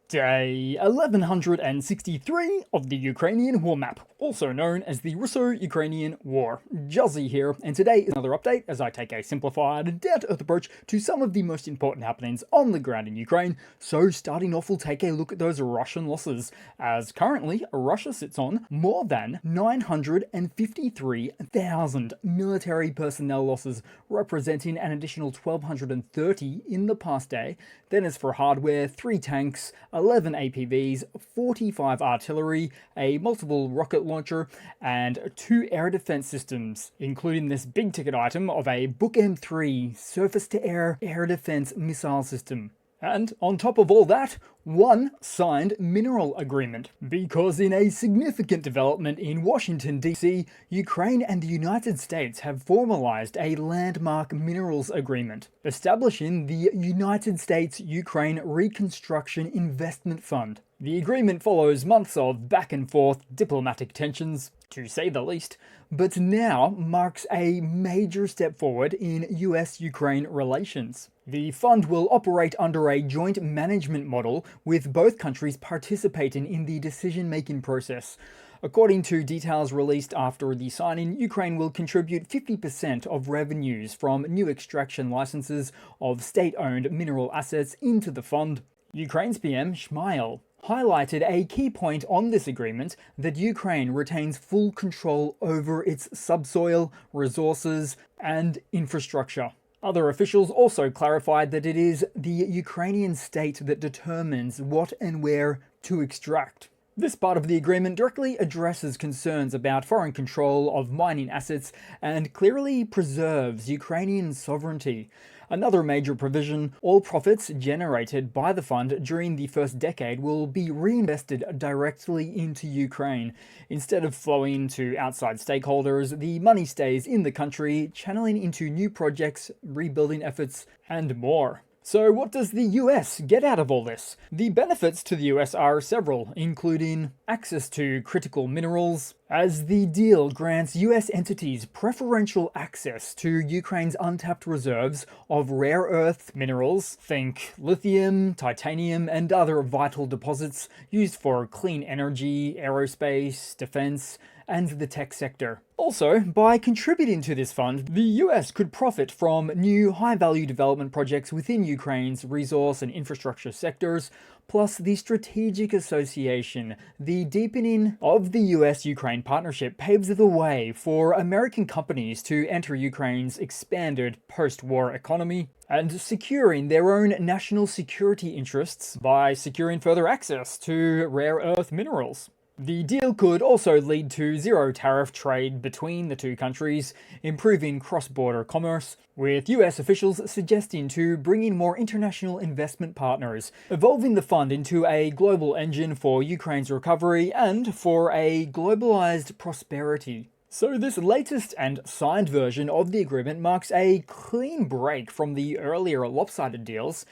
Day 1163 of the Ukrainian War Map, also known as the Russo-Ukrainian War. Juzzie here, and today is another update as I take a simplified, down-to-earth approach to some of the most important happenings on the ground in Ukraine. So starting off, we'll take a look at those Russian losses, as currently Russia sits on more than 953,000 military personnel losses, representing an additional 1,230 in the past day. Then as for hardware, 3 tanks, 11 APVs, 45 artillery, a multiple rocket launcher, and 2 air defense systems, including this big ticket item of a Book M3 surface-to-air air defense missile system. And on top of all that, one signed mineral agreement. Because in a significant development in Washington, D.C., Ukraine and the United States have formalized a landmark minerals agreement, establishing the United States-Ukraine Reconstruction Investment Fund. The agreement follows months of back-and-forth diplomatic tensions, to say the least, but now marks a major step forward in US-Ukraine relations. The fund will operate under a joint management model, with both countries participating in the decision-making process. According to details released after the signing, Ukraine will contribute 50% of revenues from new extraction licenses of state-owned mineral assets into the fund. Ukraine's PM, Shmyhal, highlighted a key point on this agreement, that Ukraine retains full control over its subsoil, resources, and infrastructure. Other officials also clarified that it is the Ukrainian state that determines what and where to extract. This part of the agreement directly addresses concerns about foreign control of mining assets and clearly preserves Ukrainian sovereignty. Another major provision: all profits generated by the fund during the first decade will be reinvested directly into Ukraine. Instead of flowing to outside stakeholders, the money stays in the country, channeling into new projects, rebuilding efforts, and more. So what does the US get out of all this? The benefits to the US are several, including access to critical minerals, as the deal grants US entities preferential access to Ukraine's untapped reserves of rare earth minerals, think lithium, titanium, and other vital deposits used for clean energy, aerospace, defense, and the tech sector. Also, by contributing to this fund, the US could profit from new high-value development projects within Ukraine's resource and infrastructure sectors, plus the strategic association. The deepening of the US-Ukraine partnership paves the way for American companies to enter Ukraine's expanded post-war economy, and securing their own national security interests by securing further access to rare earth minerals. The deal could also lead to zero-tariff trade between the two countries, improving cross-border commerce, with US officials suggesting to bring in more international investment partners, evolving the fund into a global engine for Ukraine's recovery and for a globalized prosperity. So this latest and signed version of the agreement marks a clean break from the earlier lopsided deals.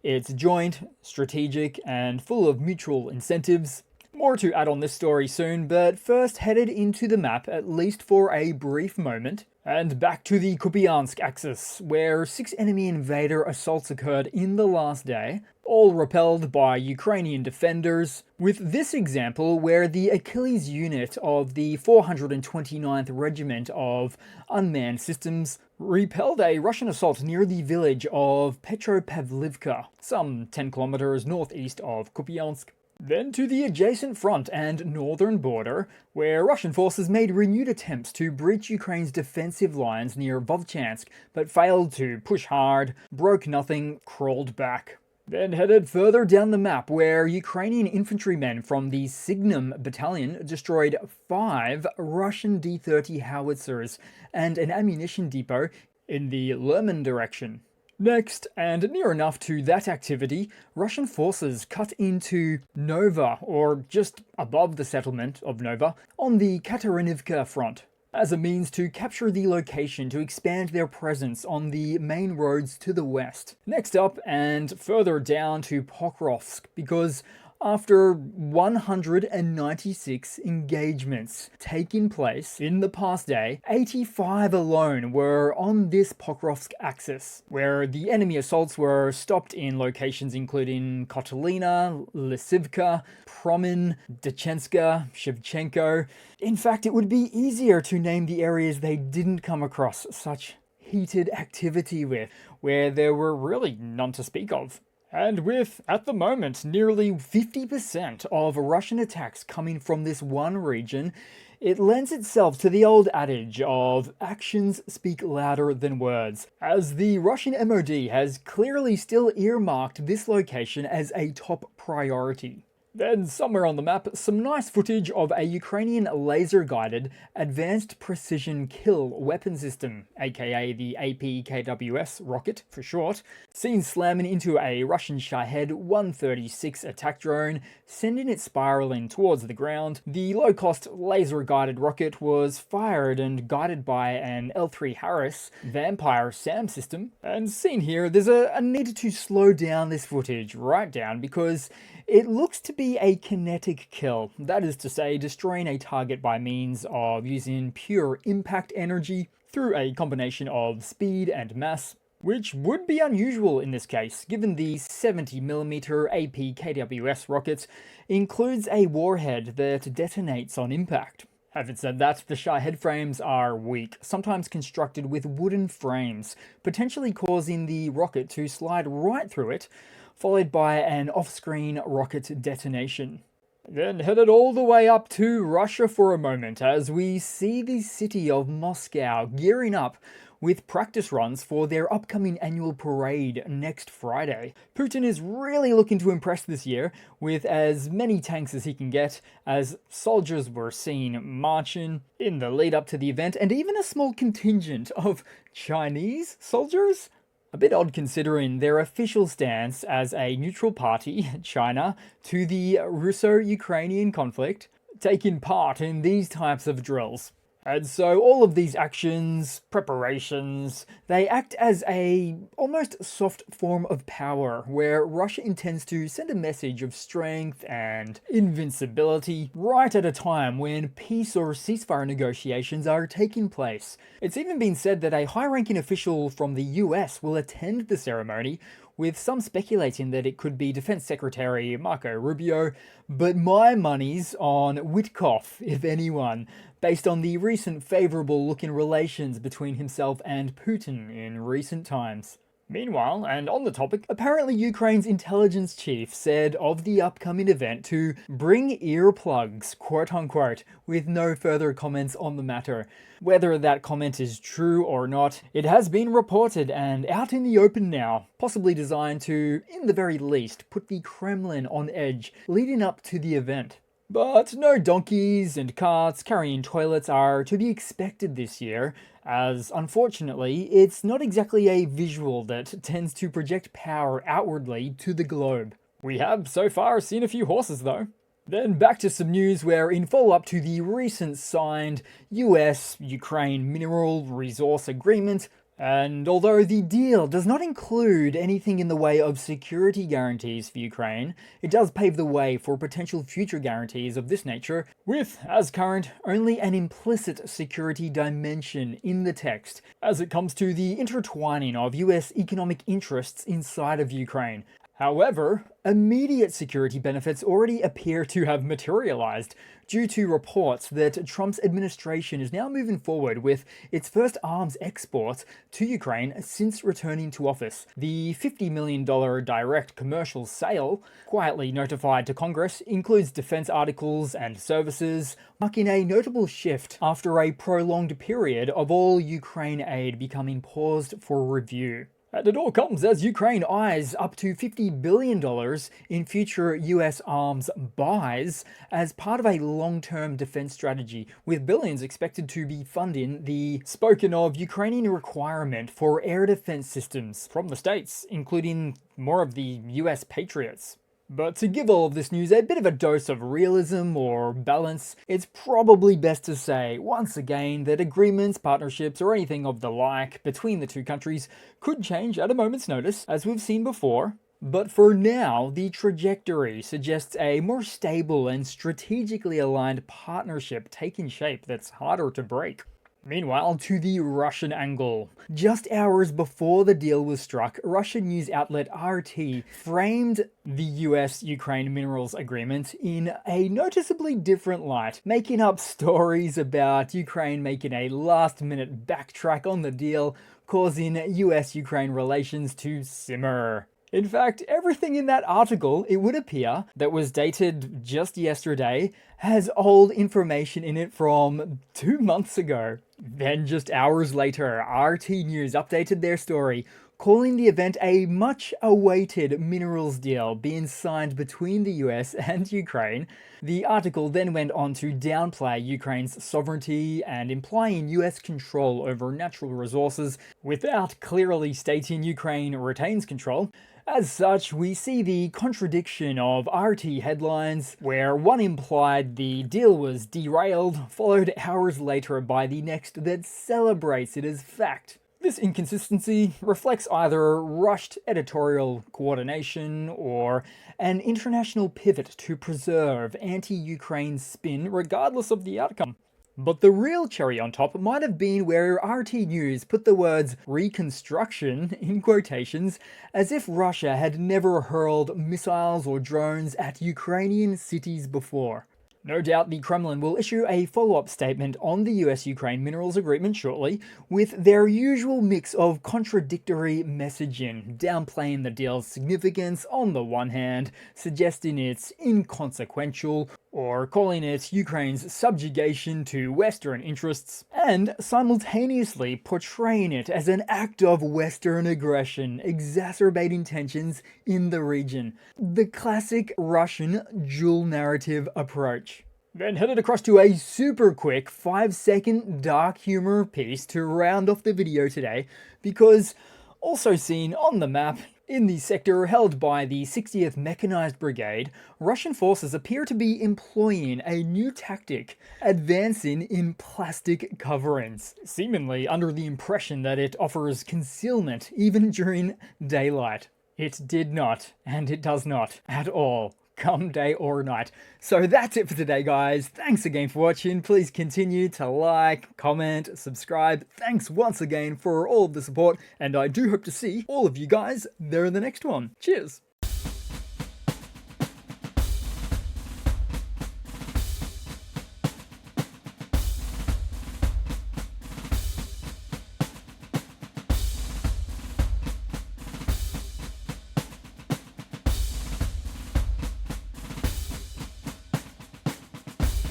It's joint, strategic, and full of mutual incentives. More to add on this story soon, but first headed into the map, at least for a brief moment, and back to the Kupiansk axis, where 6 enemy invader assaults occurred in the last day, all repelled by Ukrainian defenders, with this example where the Achilles unit of the 429th Regiment of Unmanned Systems repelled a Russian assault near the village of Petropavlivka, some 10 kilometers northeast of Kupiansk. Then to the adjacent front and northern border, where Russian forces made renewed attempts to breach Ukraine's defensive lines near Vovchansk, but failed to push hard, broke nothing, crawled back. Then headed further down the map, where Ukrainian infantrymen from the Signum battalion destroyed 5 Russian D-30 howitzers and an ammunition depot in the Lerman direction. Next, and near enough to that activity, Russian forces cut into Nova, or just above the settlement of Nova, on the Katarinivka front, as a means to capture the location to expand their presence on the main roads to the west. Next up, and further down to Pokrovsk, because After 196 engagements taking place in the past day, 85 alone were on this Pokrovsk axis, where the enemy assaults were stopped in locations including Kotelina, Lysivka, Promin, Dechenska, Shevchenko. In fact, it would be easier to name the areas they didn't come across such heated activity with, where there were really none to speak of. And with, at the moment, nearly 50% of Russian attacks coming from this one region, it lends itself to the old adage of actions speak louder than words, as the Russian MOD has clearly still earmarked this location as a top priority. Then, somewhere on the map, some nice footage of a Ukrainian laser-guided Advanced Precision Kill weapon system, aka the APKWS rocket for short, seen slamming into a Russian Shahed 136 attack drone, sending it spiraling towards the ground. The low-cost laser-guided rocket was fired and guided by an L3 Harris Vampire SAM system. And seen here, there's a need to slow down this footage right down because it looks to be a kinetic kill, that is to say, destroying a target by means of using pure impact energy through a combination of speed and mass, which would be unusual in this case, given the 70mm APKWS rocket includes a warhead that detonates on impact. Having said that, the Shahed frames are weak, sometimes constructed with wooden frames, potentially causing the rocket to slide right through it, followed by an off-screen rocket detonation. Then headed all the way up to Russia for a moment as we see the city of Moscow gearing up with practice runs for their upcoming annual parade next Friday. Putin is really looking to impress this year with as many tanks as he can get, as soldiers were seen marching in the lead up to the event, and even a small contingent of Chinese soldiers. A bit odd considering their official stance as a neutral party, China, to the Russo-Ukrainian conflict, taking part in these types of drills. And so all of these actions, preparations, they act as a almost soft form of power where Russia intends to send a message of strength and invincibility right at a time when peace or ceasefire negotiations are taking place. It's even been said that a high-ranking official from the US will attend the ceremony, with some speculating that it could be Defense Secretary Marco Rubio, but my money's on Witkoff, if anyone, based on the recent favourable look in relations between himself and Putin in recent times. Meanwhile, and on the topic, apparently Ukraine's intelligence chief said of the upcoming event to bring earplugs, quote-unquote, with no further comments on the matter. Whether that comment is true or not, it has been reported and out in the open now, possibly designed to, in the very least, put the Kremlin on edge leading up to the event. But no donkeys and carts carrying toilets are to be expected this year, as unfortunately, it's not exactly a visual that tends to project power outwardly to the globe. We have so far seen a few horses though. Then back to some news where, in follow-up to the recent signed US-Ukraine mineral resource agreement, and although the deal does not include anything in the way of security guarantees for Ukraine, it does pave the way for potential future guarantees of this nature, with, as current, only an implicit security dimension in the text, as it comes to the intertwining of US economic interests inside of Ukraine. However, immediate security benefits already appear to have materialized due to reports that Trump's administration is now moving forward with its first arms export to Ukraine since returning to office. The $50 million direct commercial sale, quietly notified to Congress, includes defense articles and services, marking a notable shift after a prolonged period of all Ukraine aid becoming paused for review. And it all comes as Ukraine eyes up to $50 billion in future US arms buys as part of a long-term defense strategy, with billions expected to be funding the spoken of Ukrainian requirement for air defense systems from the States, including more of the US Patriots. But to give all of this news a bit of a dose of realism or balance, it's probably best to say, once again, that agreements, partnerships, or anything of the like between the two countries could change at a moment's notice, as we've seen before. But for now, the trajectory suggests a more stable and strategically aligned partnership taking shape that's harder to break. Meanwhile, to the Russian angle. Just hours before the deal was struck, Russian news outlet RT framed the US-Ukraine minerals agreement in a noticeably different light, making up stories about Ukraine making a last-minute backtrack on the deal, causing US-Ukraine relations to simmer. In fact, everything in that article, it would appear, that was dated just yesterday, has old information in it from 2 months ago. Then just hours later, RT News updated their story, calling the event a much-awaited minerals deal being signed between the US and Ukraine. The article then went on to downplay Ukraine's sovereignty and implying US control over natural resources without clearly stating Ukraine retains control. As such, we see the contradiction of RT headlines, where one implied the deal was derailed, followed hours later by the next that celebrates it as fact. This inconsistency reflects either rushed editorial coordination or an international pivot to preserve anti-Ukraine spin regardless of the outcome. But the real cherry on top might have been where RT News put the words reconstruction in quotations, as if Russia had never hurled missiles or drones at Ukrainian cities before. No doubt the Kremlin will issue a follow-up statement on the US-Ukraine minerals agreement shortly, with their usual mix of contradictory messaging, downplaying the deal's significance on the one hand, suggesting it's inconsequential, or calling it Ukraine's subjugation to Western interests, and simultaneously portraying it as an act of Western aggression, exacerbating tensions in the region. The classic Russian dual narrative approach. Then headed across to a super quick 5-second dark humor piece to round off the video today, because also seen on the map, in the sector held by the 60th Mechanized Brigade, Russian forces appear to be employing a new tactic, advancing in plastic coverings, seemingly under the impression that it offers concealment even during daylight. It did not, and it does not, at all, come day or night. So that's it for today, guys. Thanks again for watching. Please continue to like, comment, subscribe. Thanks once again for all of the support, and I do hope to see all of you guys there in the next one. Cheers!